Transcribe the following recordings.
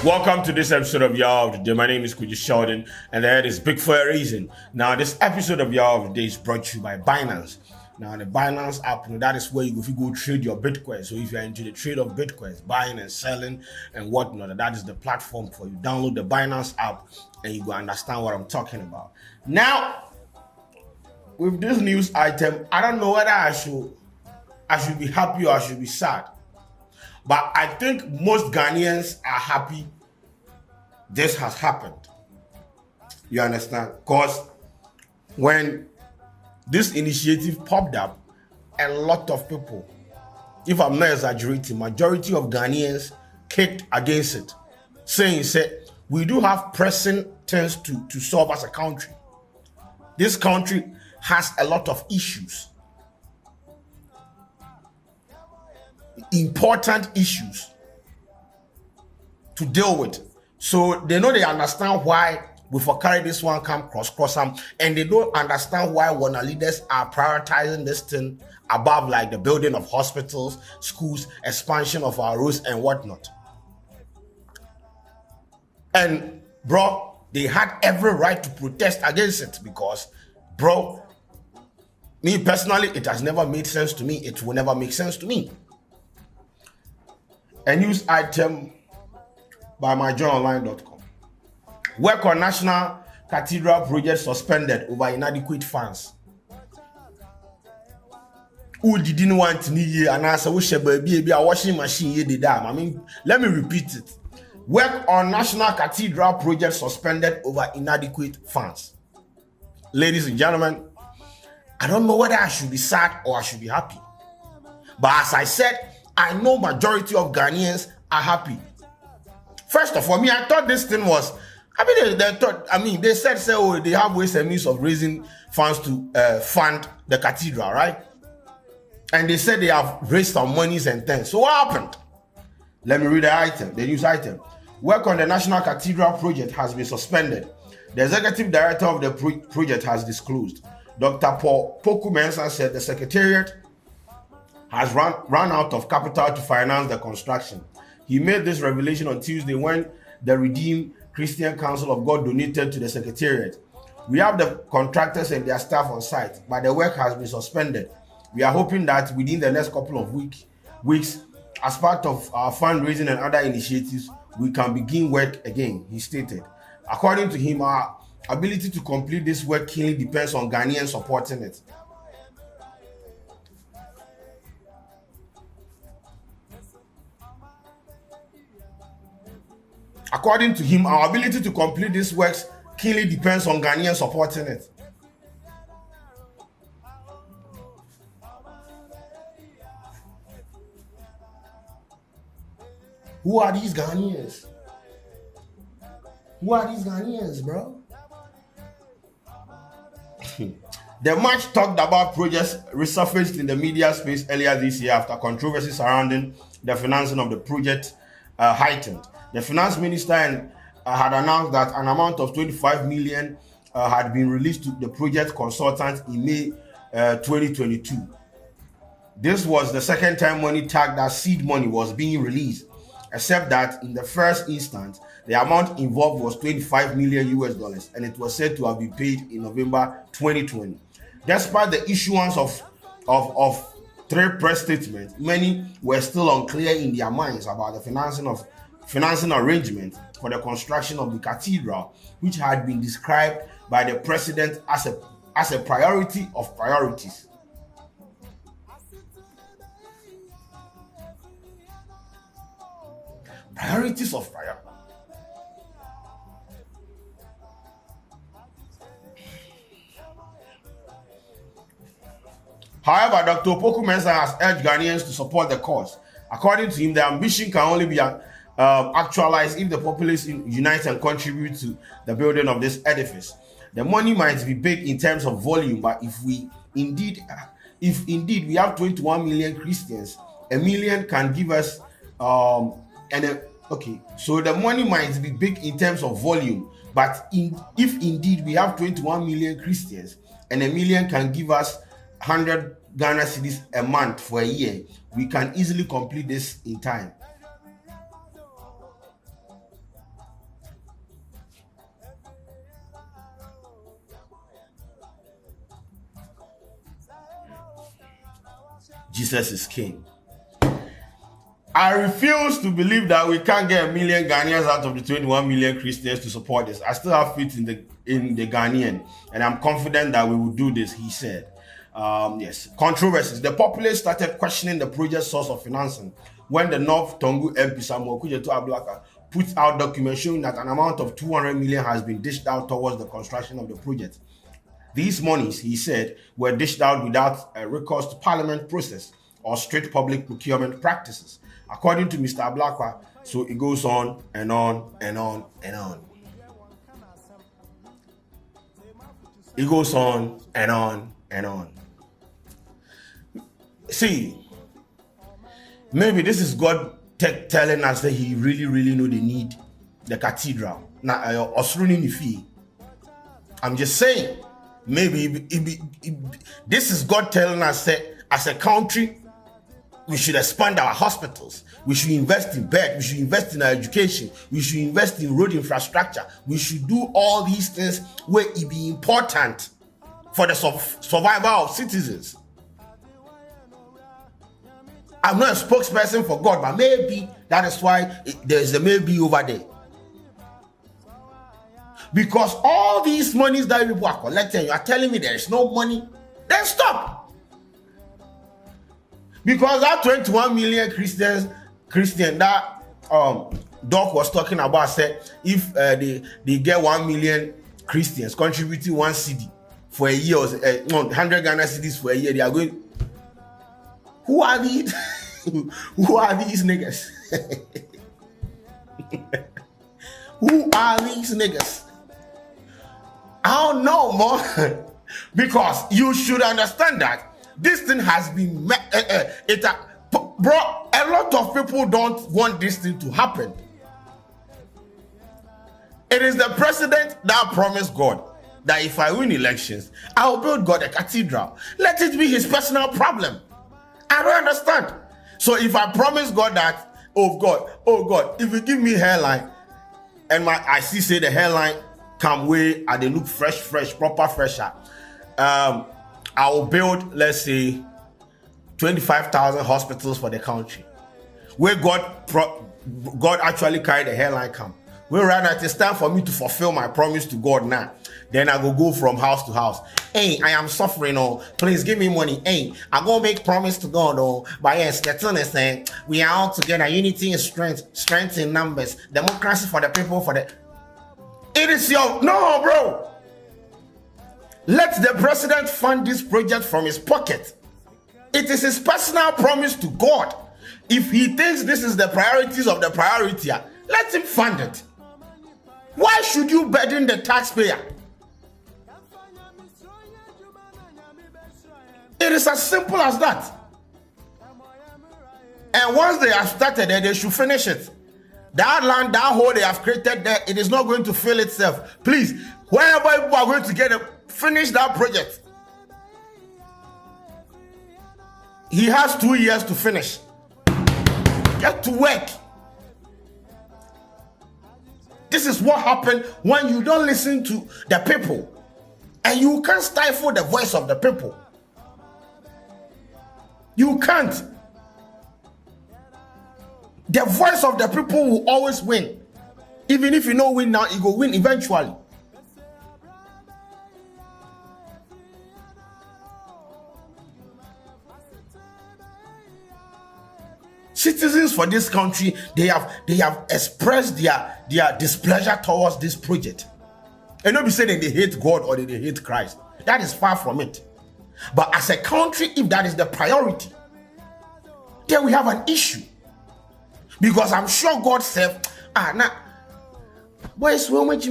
Welcome to this episode of Yawaoftheday. My name is Sheldon, and that is big for a reason. Now, this episode of Yawaoftheday is brought to you by Binance. Now, the Binance app, that is where if you go trade your Bitcoin. So if you're into the trade of Bitcoins, buying and selling and whatnot, that is the platform for you. Download the Binance app and you will understand what I'm talking about. Now, with this news item, I don't know whether I should be happy or I should be sad. But I think most Ghanaians are happy this has happened. You understand? Because when this initiative popped up, a lot of people, if I'm not exaggerating, majority of Ghanaians kicked against it, saying, we do have pressing things to solve as a country. This country has a lot of issues. Important issues to deal with. So they understand why we for carry this one come cross them, and they don't understand why when our leaders are prioritizing this thing above like the building of hospitals, schools, expansion of our roads and whatnot. And bro, they had every right to protest against it because, bro, me personally, it has never made sense to me. It will never make sense to me. A news item by myjournalonline.com. Work on National Cathedral project suspended over inadequate funds. Who didn't want me and answer which be a washing machine ye the dam. I mean, let me repeat it. Work on National Cathedral project suspended over inadequate funds. Ladies and gentlemen, I don't know whether I should be sad or I should be happy. But as I said, I know majority of Ghanaians are happy. First of all, I thought this thing was, they said, they have ways and means of raising funds to fund the cathedral, right? And they said they have raised some monies and things. So what happened? Let me read the news item. Work on the National Cathedral project has been suspended. The executive director of the project has disclosed. Dr. Paul Opoku-Mensah said the Secretariat has run out of capital to finance the construction. He made this revelation on Tuesday when the Redeemed Christian Council of God donated to the Secretariat. We have the contractors and their staff on site, but the work has been suspended. We are hoping that within the next couple of weeks, as part of our fundraising and other initiatives, we can begin work again, he stated. According to him, our ability to complete this work keenly depends on Ghanaians supporting it. According to him, our ability to complete this works keenly depends on Ghanaians supporting it. Who are these Ghanaians? Who are these Ghanaians, bro? The much talked about projects resurfaced in the media space earlier this year after controversy surrounding the financing of the project heightened. The finance minister had announced that an amount of 25 million had been released to the project consultants in May 2022. This was the second time money tagged as seed money was being released, except that in the first instance, the amount involved was $25 million and it was said to have been paid in November 2020. Despite the issuance of three press statements, many were still unclear in their minds about the financing arrangement for the construction of the cathedral, which had been described by the president as a priority of priorities. Priorities of priorities. However, Dr. Opoku-Mensah has urged Ghanaians to support the cause. According to him, the ambition can only be actualized if the population unites and contribute to the building of this edifice. The money might be big in terms of volume, but if indeed we have 21 million Christians, a million can give us so the money might be big in terms of volume, but if indeed we have 21 million Christians and a million can give us $100 Ghana cedis a month for a year, we can easily complete this in time. Jesus is king. I refuse to believe that we can't get 1 million Ghanaians out of the 21 million Christians to support this. I still have faith in the Ghanaian, and I'm confident that we will do this, he said. Yes. Controversies. The populace started questioning the project's source of financing when the North Tongu MP Samuel Kujetu Ablaka put out documents showing that an amount of 200 million has been dished out towards the construction of the project. These monies, he said, were dished out without a recourse to parliament process or strict public procurement practices. According to Mr. Ablakwa, so it goes on and on and on and on. It goes on and on and on. See, maybe this is God telling us that he really know they need the cathedral. Now, I'm just saying, maybe this is God telling us that as a country, we should expand our hospitals. We should invest in beds. We should invest in our education. We should invest in road infrastructure. We should do all these things where it be important for the survival of citizens. I'm not a spokesperson for God, but maybe that is why there's a maybe over there. Because all these monies that people are collecting, you are telling me there is no money, then stop. Because that 21 million Christian that Doc was talking about said if they get 1 million Christians contributing 1 cedi for a year, 100 Ghana cedis for a year, they are going. Who are these? Who are these niggas? Who are these niggas? I don't know, more. Because you should understand that this thing has been bro, a lot of people don't want this thing to happen. It is the president that promised God that if I win elections, I will build God a cathedral. Let it be his personal problem. I don't understand. So if I promise God that, oh God, if you give me hairline, and I see say the hairline come way and they look fresh, proper fresher, I will build, let's say, 25,000 hospitals for the country, where God actually carried the hairline come. Where right now it's time for me to fulfill my promise to God now. Then I will go from house to house. Hey, I am suffering. Oh, please give me money. Hey, I'm gonna make promise to God. Oh, but yes, the thing is saying we are all together. Unity in strength in numbers. Democracy for the people. It is your no, bro. Let the president fund this project from his pocket. It is his personal promise to God. If he thinks this is the priorities of the priority, let him fund it. Why should you burden the taxpayer? It is as simple as that. And once they have started it, they should finish it. That land, that hole they have created there, it is not going to fill itself. Please, wherever you are going to get it, finish that project. He has 2 years to finish. Get to work. This is what happened when you don't listen to the people and you can't stifle the voice of the people. You can't. The voice of the people will always win. Even if you don't win now, it will win eventually. Citizens for this country, they have expressed their displeasure towards this project. And nobody say that they hate God or they hate Christ. That is far from it. But as a country, if that is the priority, then we have an issue. Because I'm sure God said, now, boys, do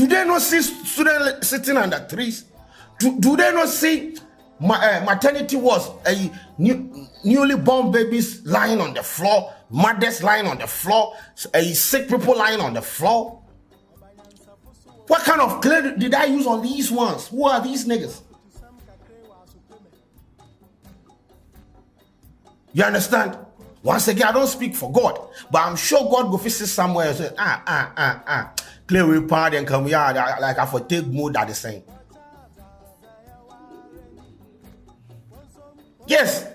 they not see students sitting under trees? Do they not see maternity wards, newly born babies lying on the floor, mothers lying on the floor, sick people lying on the floor? What kind of clay did I use on these ones? Who are these niggas? You understand? Once again, I don't speak for God, but I'm sure God will visit somewhere and say, clay will part and come here like I for take mode at the same. Yes.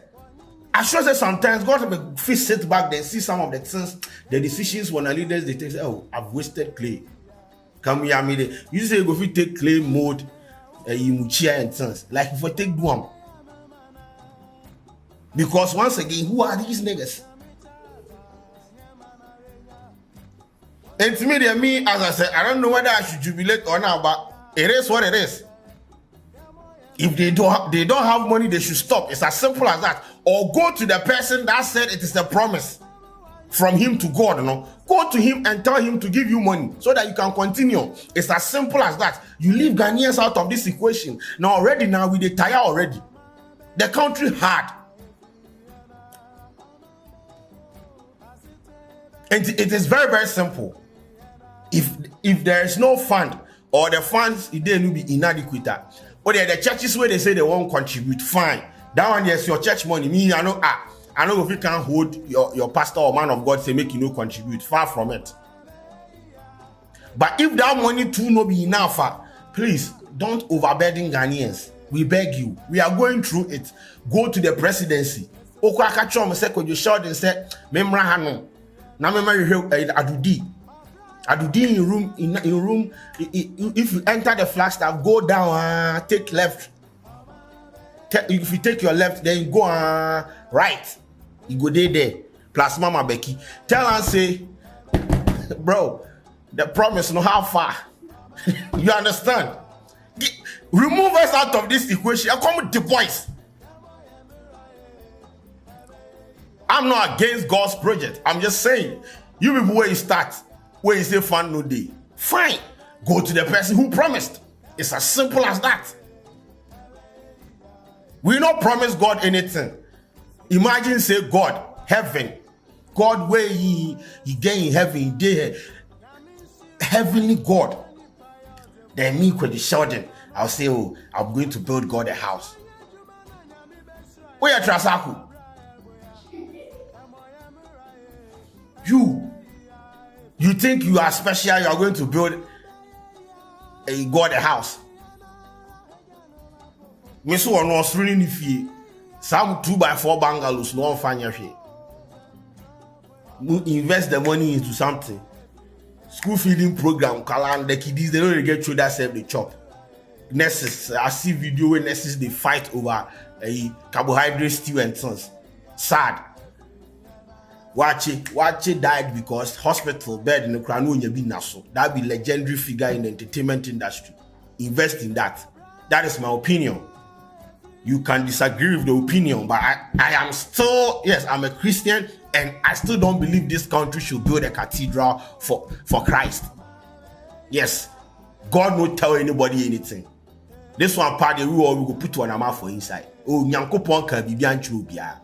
I sure that sometimes God will sit back there and see some of the things, the decisions when the leaders they take, oh, I've wasted clay. Come here, me. You say go fit take clay mode, you chair and things. Like if I take one. Because once again, who are these niggas? And to me, as I said, I don't know whether I should jubilate or not, but it is what it is. If they don't have money, they should stop. It's as simple as that. Or go to the person that said it is a promise from him to God, you know. Go to him and tell him to give you money so that you can continue. It's as simple as that. You leave Ghanaians out of this equation. Now we they tire already. The country hard. And it is very, very simple. If there is no fund or the funds they will be inadequate, or the churches where they say they won't contribute, fine. That one, yes, your church money. Me, I know if you can't hold your pastor or man of God say make you no contribute. Far from it. But if that money too no be enough, please don't overburden Ghanaians. We beg you. We are going through it. Go to the presidency. Okwakachom said, could you Sheldon said, Memra Hano. Now remember you Adudi in room. If you enter the flagstaff, go down, take left. If you take your left, then you go right. You go there. Plus Mama Becky. Tell her say, bro, the promise no how far. You understand? Remove us out of this equation. I come with the voice. I'm not against God's project. I'm just saying, you people where you start, where you say fun no day, fine. Go to the person who promised. It's as simple as that. We don't promise God anything. Imagine say God, heaven, God where he get in heaven, there, heavenly God. Then me with the Sheldon, I'll say, oh, I'm going to build God a house. Where you Trasaku? You think you are special, you are going to build a God a house. Me so on was really fee. Some 2x4 bungalows, no one find your fee. Invest the money into something. School feeding program, Kalan, the kiddies, they don't get through that self the chop. Nurses, I see video where nurses they fight over a carbohydrate stew and sons. Sad. Wache died because hospital bed in the Kranu be naso. That be legendary figure in the entertainment industry. Invest in that. That is my opinion. You can disagree with the opinion, but I am still, yes, I'm a Christian and I still don't believe this country should build a cathedral for Christ. Yes, God won't tell anybody anything. This one part we will put one amount for inside. Oh, Nyankopon can be biya.